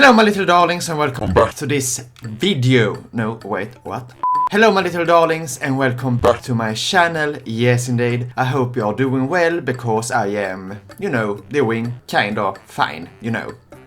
Hello my little darlings and welcome back to this video. No, wait, what? Hello my little darlings and welcome back to my channel. Yes indeed, I hope you are doing well because I am, doing kinda fine,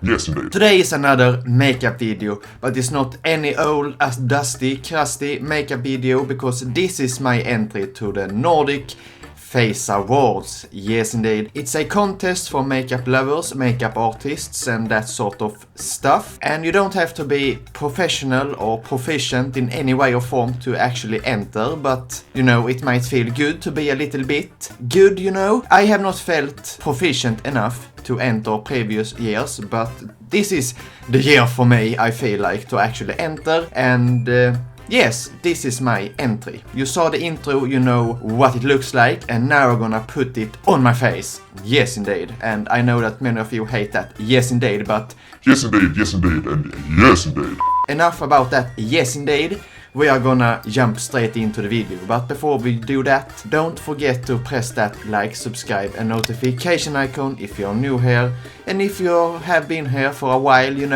Yes indeed. Today is another makeup video, but it's not any old as dusty, crusty makeup video because this is my entry to the Nordic Face Awards. Yes indeed. It's a contest for makeup lovers, makeup artists and that sort of stuff. And you don't have to be professional or proficient in any way or form to actually enter, but it might feel good to be a little bit good, I have not felt proficient enough to enter previous years, but this is the year for me, I feel like, to actually enter. And yes, this is my entry. You saw the intro, you know what it looks like, and now I'm gonna put it on my face. Yes indeed. And I know that many of you hate that yes indeed, but Yes indeed, and yes indeed. Enough about that yes indeed. We are gonna jump straight into the video, but before we do that, don't forget to press that like, subscribe and notification icon if you're new here, and if you have been here for a while, you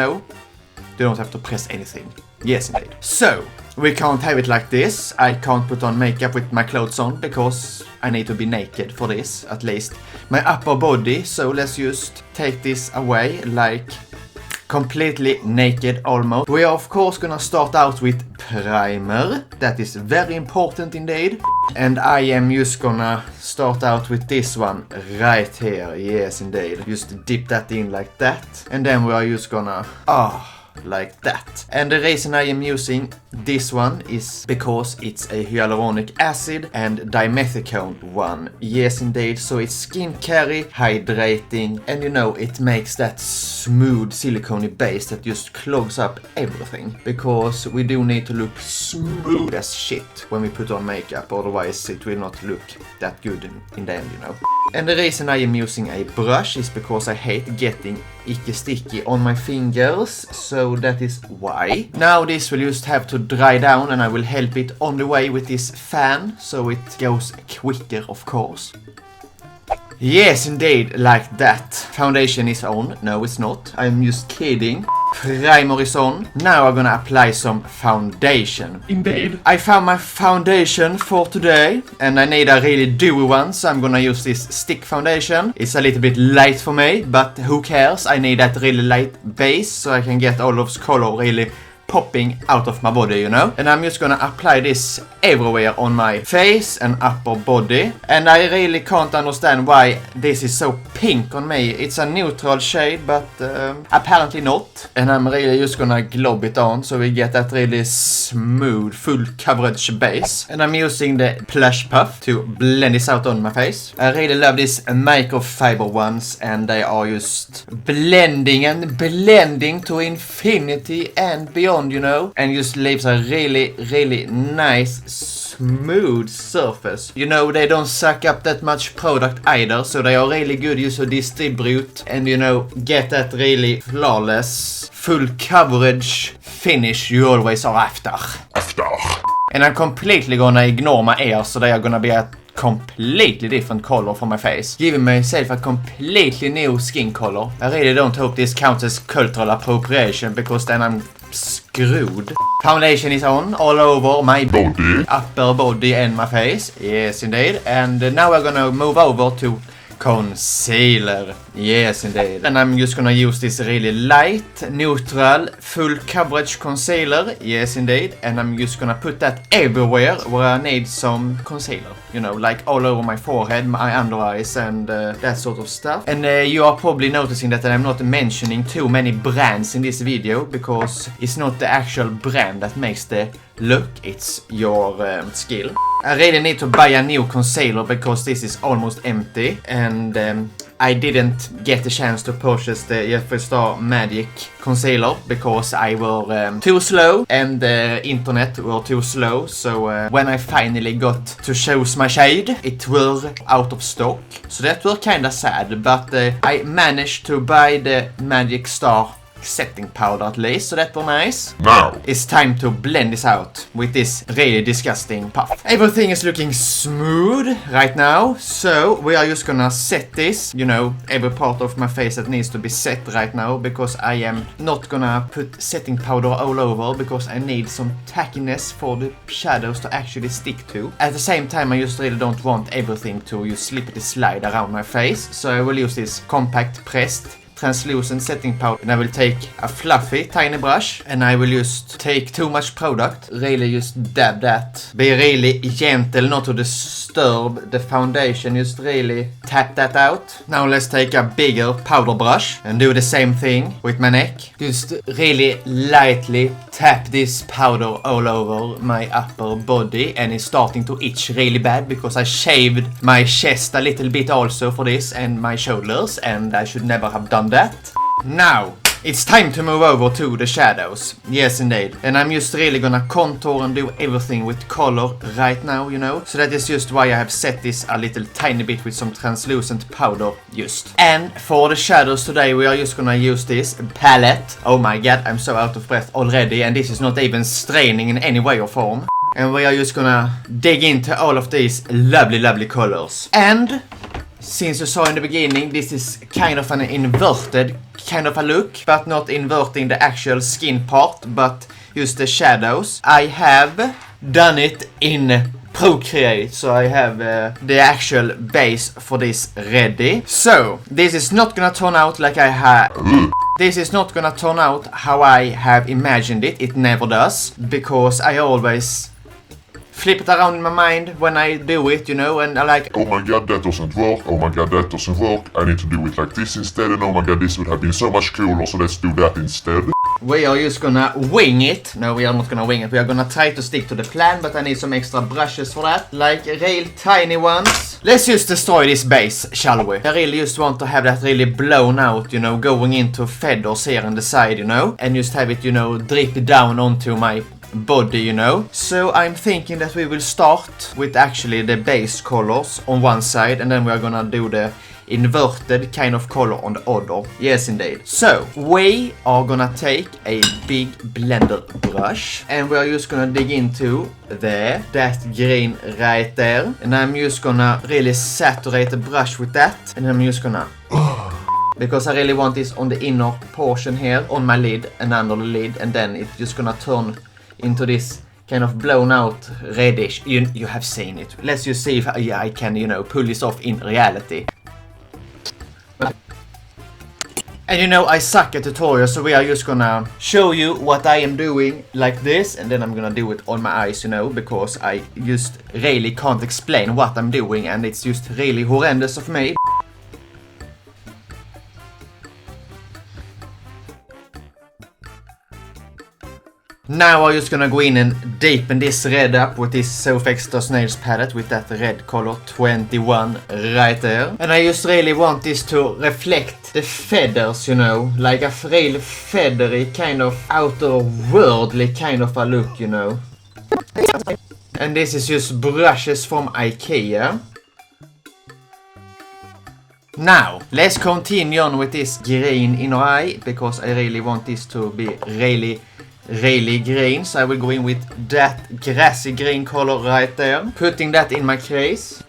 don't have to press anything. Yes indeed. So, we can't have it like this. I can't put on makeup with my clothes on because I need to be naked for this, at least my upper body, so let's just take this away, like completely naked almost. We are of course gonna start out with primer. That is very important indeed. And I am just gonna start out with this one right here. Yes indeed. Just dip that in like that. And then we are just gonna like that. And the reason I am using this one is because it's a hyaluronic acid and dimethicone one. Yes indeed, so it's skincare, hydrating, and it makes that smooth silicone base that just clogs up everything, because we do need to look smooth as shit when we put on makeup, otherwise it will not look that good in the end, And the reason I am using a brush is because I hate getting icky sticky on my fingers, so that is why. Now this will just have to dry down and I will help it on the way with this fan, so it goes quicker of course. Yes indeed, like that. Foundation is on. No it's not, I'm just kidding. Primer is on. Now I'm gonna apply some foundation. Indeed. I found my foundation for today and I need a really dewy one, so I'm gonna use this stick foundation. It's a little bit light for me, but who cares? I need that really light base so I can get all of color really popping out of my body, And I'm just gonna apply this everywhere on my face and upper body. And I really can't understand why this is so pink on me. It's a neutral shade, but apparently not. And I'm really just gonna glob it on so we get that really smooth, full coverage base. And I'm using the plush puff to blend this out on my face. I really love these microfiber ones, and they are just blending and blending to infinity and beyond. And just leaves a really, really nice, smooth surface. They don't suck up that much product either, so they are really good just to distribute and, get that really flawless, full coverage finish you always are after. And I'm completely gonna ignore my ears, so they are gonna be a completely different color for my face, giving myself a completely new skin color. I really don't hope this counts as cultural appropriation, because then I'm screwed. Foundation is on all over my Body. upper body and my face. Yes indeed. And now we're gonna move over to concealer. Yes indeed. And I'm just gonna use this really light, neutral, full coverage concealer. Yes indeed. And I'm just gonna put that everywhere where I need some concealer. Like all over my forehead, my under eyes and that sort of stuff. And you are probably noticing that I'm not mentioning too many brands in this video, because it's not the actual brand that makes the look, it's your skill. I really need to buy a new concealer because this is almost empty, and I didn't get the chance to purchase the Jeffree Star Magic concealer because I were too slow and the internet were too slow, so when I finally got to choose my shade, it were out of stock, so that were kinda sad, but I managed to buy the Magic Star setting powder at least, so that were nice. Now, It's time to blend this out with this really disgusting puff. Everything is looking smooth right now, so we are just gonna set this, you know, every part of my face that needs to be set right now, because I am not gonna put setting powder all over, because I need some tackiness for the shadows to actually stick to. At the same time, I just really don't want everything to just slippity slide around my face, so I will use this compact pressed translucent setting powder, and I will take a fluffy tiny brush and I will just take too much product, really just dab that, be really gentle not to disturb the foundation, just really tap that out. Now let's take a bigger powder brush and do the same thing with my neck, just really lightly tap this powder all over my upper body, and it's starting to itch really bad because I shaved my chest a little bit also for this, and my shoulders, and I should never have done that. Now, it's time to move over to the shadows. Yes, indeed. And I'm just really gonna contour and do everything with color right now, you know. So that is just why I have set this a little tiny bit with some translucent powder just. And for the shadows today, we are just gonna use this palette. Oh my god, I'm so out of breath already, and this is not even straining in any way or form. And we are just gonna dig into all of these lovely colors. And since you saw in the beginning, this is kind of an inverted kind of a look, but not inverting the actual skin part, but just the shadows. I have done it in Procreate, so I have the actual base for this ready. So, this is not gonna turn out like I have. This is not gonna turn out how I have imagined it. It never does, because I always flip it around in my mind when I do it, you know, and I like, oh my god, that doesn't work, oh my god, that doesn't work, I need to do it like this instead, and oh my god, this would have been so much cooler, so let's do that instead. We are just gonna wing it. No, we are not gonna wing it. We are gonna try to stick to the plan, but I need some extra brushes for that, like real tiny ones. Let's just destroy this base, shall we? I really just want to have that really blown out, you know, going into feathers here on the side, you know, and just have it, you know, drip down onto my body, you know. So I'm thinking that we will start with actually the base colors on one side, and then we are gonna do the inverted kind of color on the other. Yes, indeed. So we are gonna take a big blender brush, and we are just gonna dig into that green right there, and I'm just gonna really saturate the brush with that, and I'm just gonna because I really want this on the inner portion here on my lid and under the lid, and then it's just gonna turn into this kind of blown out reddish. You have seen it. Let's just see if I can, you know, pull this off in reality. And you know, I suck at tutorials, so we are just gonna show you what I am doing like this, and then I'm gonna do it on my eyes, you know, because I just really can't explain what I'm doing, and it's just really horrendous of me. Now I'm just gonna go in and deepen this red up with this Soft Extra Snails palette with that red color 21 right there. And I just really want this to reflect the feathers, you know, like a real feathery kind of outer-worldly kind of a look, you know. And this is just brushes from IKEA. Now, let's continue on with this green inner eye, because I really want this to be really green, so I will go in with that grassy green color right there, putting that in my crease,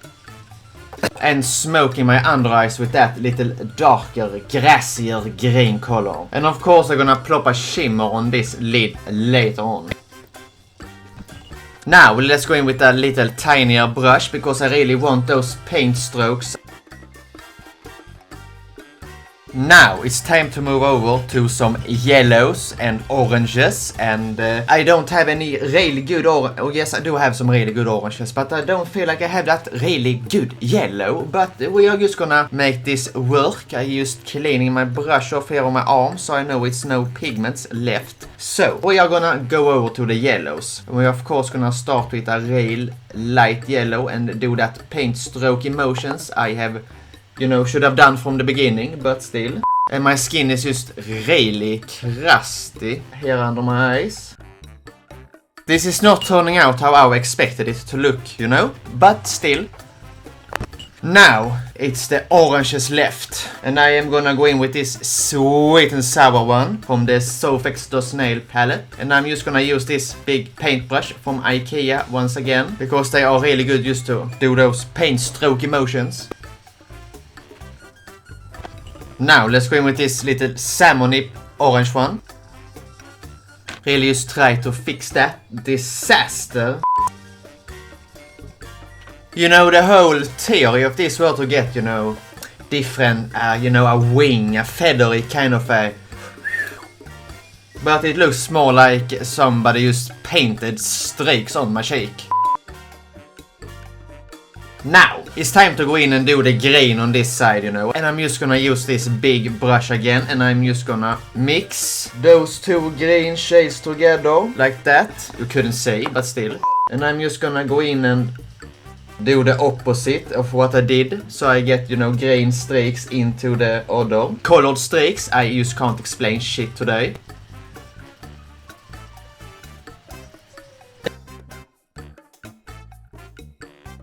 and smoking my under eyes with that little darker, grassier green color. And of course I'm gonna plop a shimmer on this lid later on. Now let's go in with a little tinier brush, because I really want those paint strokes. Now it's time to move over to some yellows and oranges, and I don't have any really good oh yes, I do have some really good oranges, but I don't feel like I have that really good yellow. But we are just gonna make this work. I just cleaning my brush off here on my arm, so I know it's no pigments left. So we are gonna go over to the yellows. We are of course gonna start with a real light yellow and do that paint stroke emotions I have, you know, should have done from the beginning, but still. And my skin is just really crusty here under my eyes. This is not turning out how I expected it to look, you know, but still. Now, it's the oranges left. And I am gonna go in with this sweet and sour one from the Sofx Nail palette. And I'm just gonna use this big paintbrush from IKEA once again, because they are really good just to do those paint stroke emotions. Now, let's go in with this little salmony orange one. Really just try to fix that disaster. You know, the whole theory of this were to get, you know, different, you know, a wing, a feathery kind of a... But it looks more like somebody just painted streaks on my cheek. Now, it's time to go in and do the green on this side, you know. And I'm just gonna use this big brush again, and I'm just gonna mix those two green shades together, like that. You couldn't see, but still. And I'm just gonna go in and do the opposite of what I did, so I get, you know, green streaks into the other colored streaks. I just can't explain shit today.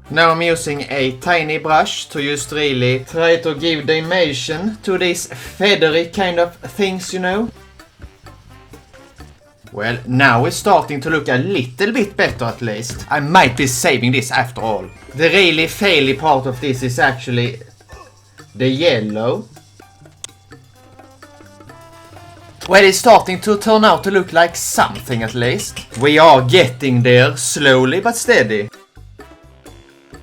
Now I'm using a tiny brush to just really try to give dimension to these feathery kind of things, you know. Well, now it's starting to look a little bit better at least. I might be saving this after all. The really faily part of this is actually the yellow. Well, it's starting to turn out to look like something at least. We are getting there slowly but steady.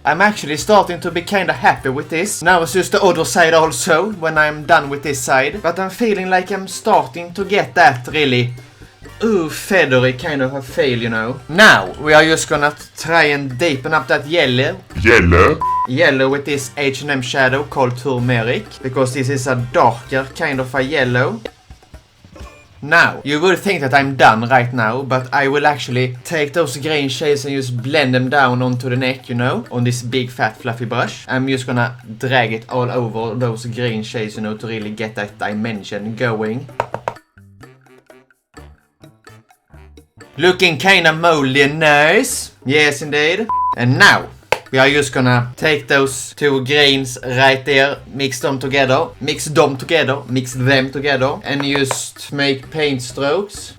I'm actually starting to be kinda happy with this. Now it's just the other side also, when I'm done with this side. But I'm feeling like I'm starting to get that really feathery kind of a feel, you know. Now, we are just gonna try and deepen up that yellow. Yellow with this H&M shadow called turmeric. Because this is a darker kind of a yellow. Now, you would think that I'm done right now, but I will actually take those green shades and just blend them down onto the neck, you know, on this big fat fluffy brush. I'm just gonna drag it all over those green shades, you know, to really get that dimension going. Looking kinda moldy and nice. Yes, indeed. And now, we are just gonna take those two greens right there, mix them together, mix them together, and just make paint strokes.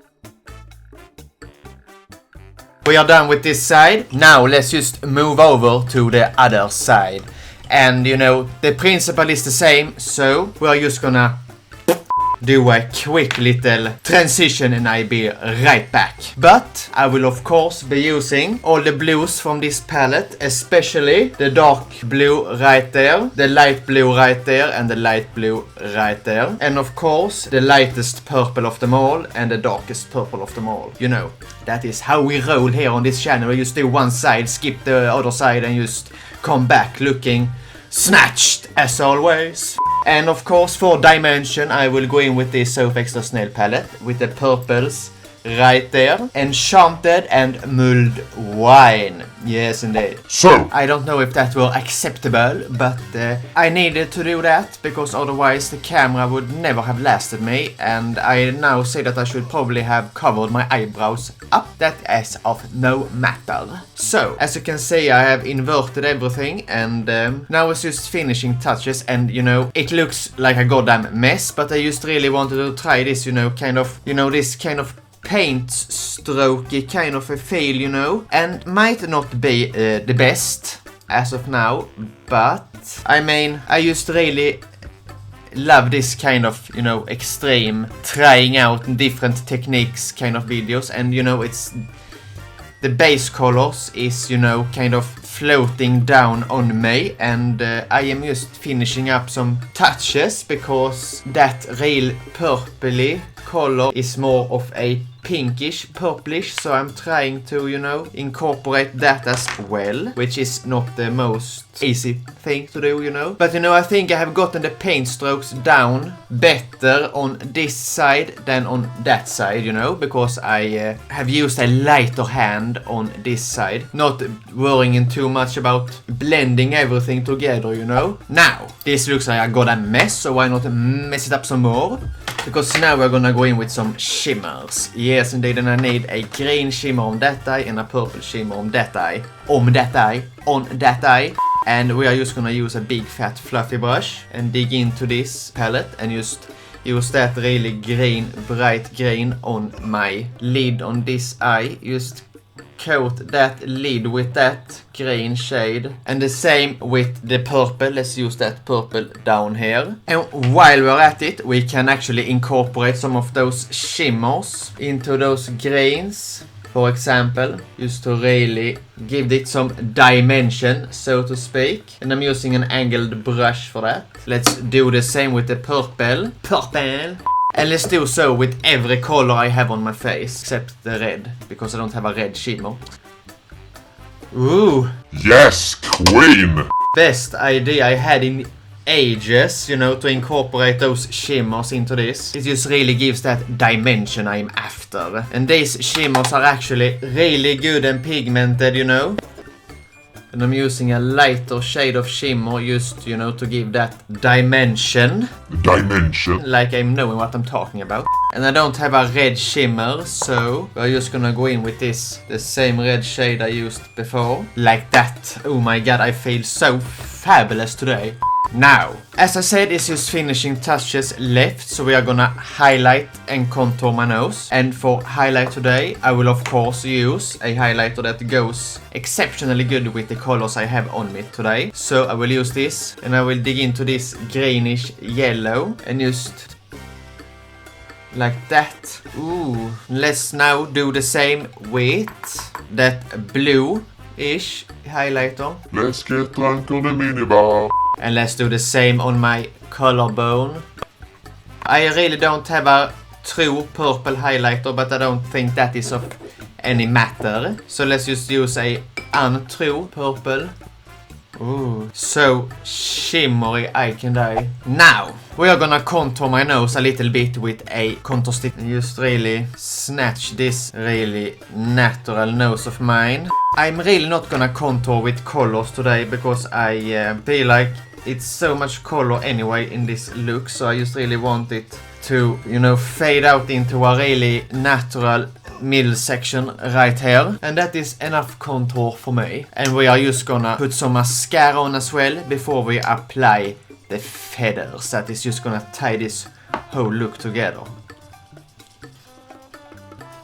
We are done with this side. Now let's just move over to the other side. And you know, the principle is the same, so we are just gonna do a quick little transition and I'll be right back. But I will of course be using all the blues from this palette, especially the dark blue right there, the light blue right there, and the light blue right there. And of course the lightest purple of them all and the darkest purple of them all. You know, that is how we roll here on this channel. We just do one side, skip the other side, and just come back looking snatched as always. And of course for dimension I will go in with this Sofx Nail palette with the purples right there. Enchanted and mulled wine. Yes, indeed. So, I don't know if that were acceptable, but I needed to do that because otherwise the camera would never have lasted me. And I now say that I should probably have covered my eyebrows up. That is of no matter. So, as you can see, I have inverted everything, and now it's just finishing touches. And you know, it looks like a goddamn mess, but I just really wanted to try this, you know, kind of, you know, this kind of paint strokey kind of a feel, you know, and might not be the best as of now, but I mean, I just really love this kind of, you know, extreme trying out different techniques kind of videos. And you know, it's the base colors is, you know, kind of floating down on me, and I am just finishing up some touches because that real purpley color is more of a pinkish purplish, so I'm trying to, you know, incorporate that as well, which is not the most easy thing to do, you know. But you know, I think I have gotten the paint strokes down better on this side than on that side, you know, because I have used a lighter hand on this side, not worrying too much about blending everything together, you know. Now, this looks like I got a mess, so why not mess it up some more? Because now we're gonna go in with some shimmers. Yes, indeed, and I need a green shimmer on that eye and a purple shimmer on that eye. On that eye. And we are just gonna use a big fat fluffy brush and dig into this palette and just use that really green, bright green on my lid on this eye. Just coat that lid with that green shade. And the same with the purple. Let's use that purple down here. And while we're at it, we can actually incorporate some of those shimmers into those greens. For example, just to really give it some dimension, so to speak. And I'm using an angled brush for that. Let's do the same with the purple. And let's do so with every color I have on my face, except the red, because I don't have a red shimmer. Ooh! Yes, queen! Best idea I had in ages, you know, to incorporate those shimmers into this. It just really gives that dimension I'm after. And these shimmers are actually really good and pigmented, you know. And I'm using a lighter shade of shimmer just, you know, to give that dimension. Dimension. Like I'm knowing what I'm talking about. And I don't have a red shimmer, so we're just gonna go in with this, the same red shade I used before. Like that. Oh my god, I feel so fabulous today. Now, as I said, it's just finishing touches left, so we are gonna highlight and contour my nose. And for highlight today, I will of course use a highlighter that goes exceptionally good with the colors I have on me today. So I will use this, and I will dig into this greenish yellow, and just like that. Ooh. Let's now do the same with that blue-ish highlighter. Let's get drunk on the minibar. And let's do the same on my collarbone. I really don't have a true purple highlighter, but I don't think that is of any matter. So let's just use a untrue purple. Ooh, so shimmery I can die. Now, we are gonna contour my nose a little bit with a contour stick. And just really snatch this really natural nose of mine. I'm really not gonna contour with colors today because I feel like it's so much color anyway in this look, so I just really want it to, you know, fade out into a really natural middle section right here. And that is enough contour for me. And we are just gonna put some mascara on as well before we apply the feathers. That is just gonna tie this whole look together.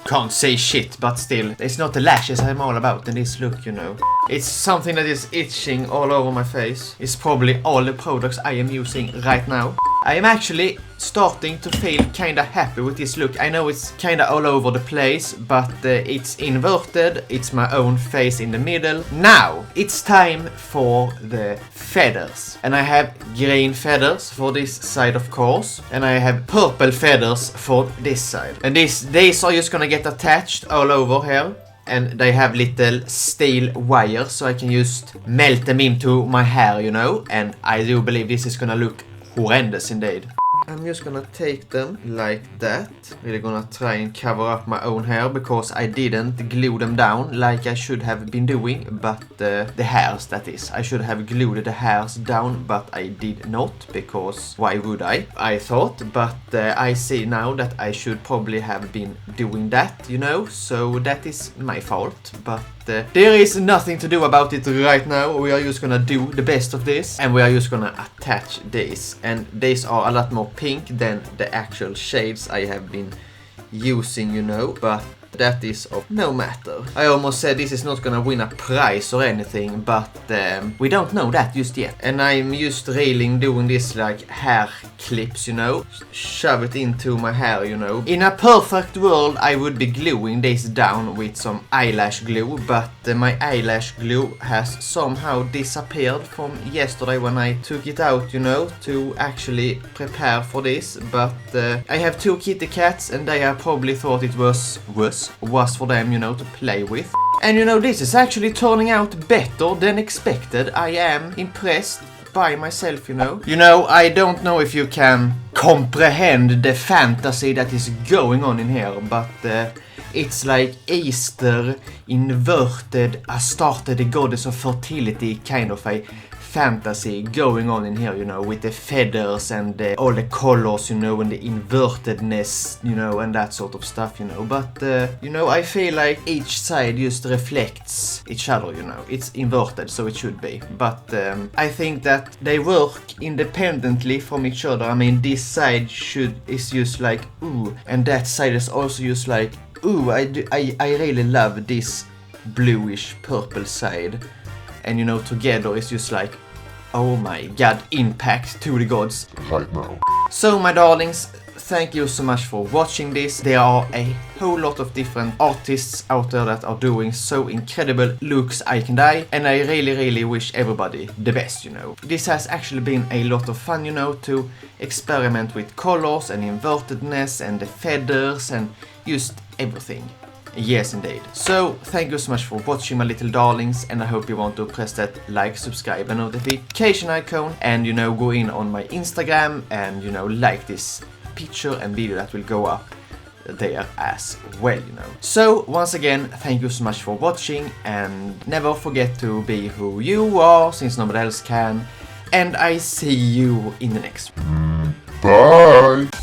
Can't say shit, but still, it's not the lashes I'm all about in this look, you know. It's something that is itching all over my face. It's probably all the products I am using right now. I am actually starting to feel kinda happy with this look. I know it's kinda all over the place, but it's inverted. It's my own face in the middle. Now, it's time for the feathers. And I have green feathers for this side, of course. And I have purple feathers for this side. And these are just gonna get attached all over here. And they have little steel wires, so I can just melt them into my hair, you know. And I do believe this is gonna look horrendous indeed. I'm just gonna take them like that. Really gonna try and cover up my own hair because I didn't glue them down like I should have been doing. But the hairs, that is. I should have glued the hairs down, but I did not because why would I thought. But I see now that I should probably have been doing that, you know. So that is my fault. But there is nothing to do about it right now. We are just gonna do the best of this. And we are just gonna attach these. And these are a lot more pink than the actual shades I have been using, you know. But that is of no matter. I almost said this is not gonna win a prize or anything, but we don't know that just yet. And I'm just really doing this like hair clips, you know. Shove it into my hair, you know. In a perfect world, I would be gluing this down with some eyelash glue, but my eyelash glue has somehow disappeared from yesterday when I took it out, you know, to actually prepare for this. But I have two kitty cats, and they have probably thought it was for them, you know, to play with. And you know, this is actually turning out better than expected. I am impressed by myself, you know. You know, I don't know if you can comprehend the fantasy that is going on in here, but it's like Easter inverted Astarte, the goddess of fertility, kind of a fantasy going on in here, you know, with the feathers and all the colors, you know, and the invertedness, you know, and that sort of stuff, you know. But, you know, I feel like each side just reflects each other, you know. It's inverted, so it should be. But I think that they work independently from each other. I mean, this side is just like, ooh, and that side is also just like, ooh, I really love this bluish purple side. And you know, together it's just like, oh my god, impact to the gods. Right now. So my darlings, thank you so much for watching this. There are a whole lot of different artists out there that are doing so incredible looks I can die, and I really wish everybody the best, you know. This has actually been a lot of fun, you know, to experiment with colors and invertedness and the feathers and just everything. Yes, indeed. So, thank you so much for watching, my little darlings, and I hope you want to press that like, subscribe and notification icon, and, you know, go in on my Instagram and, you know, like this picture and video that will go up there as well, you know. So, once again, thank you so much for watching, and never forget to be who you are, since nobody else can, and I see you in the next one. Bye!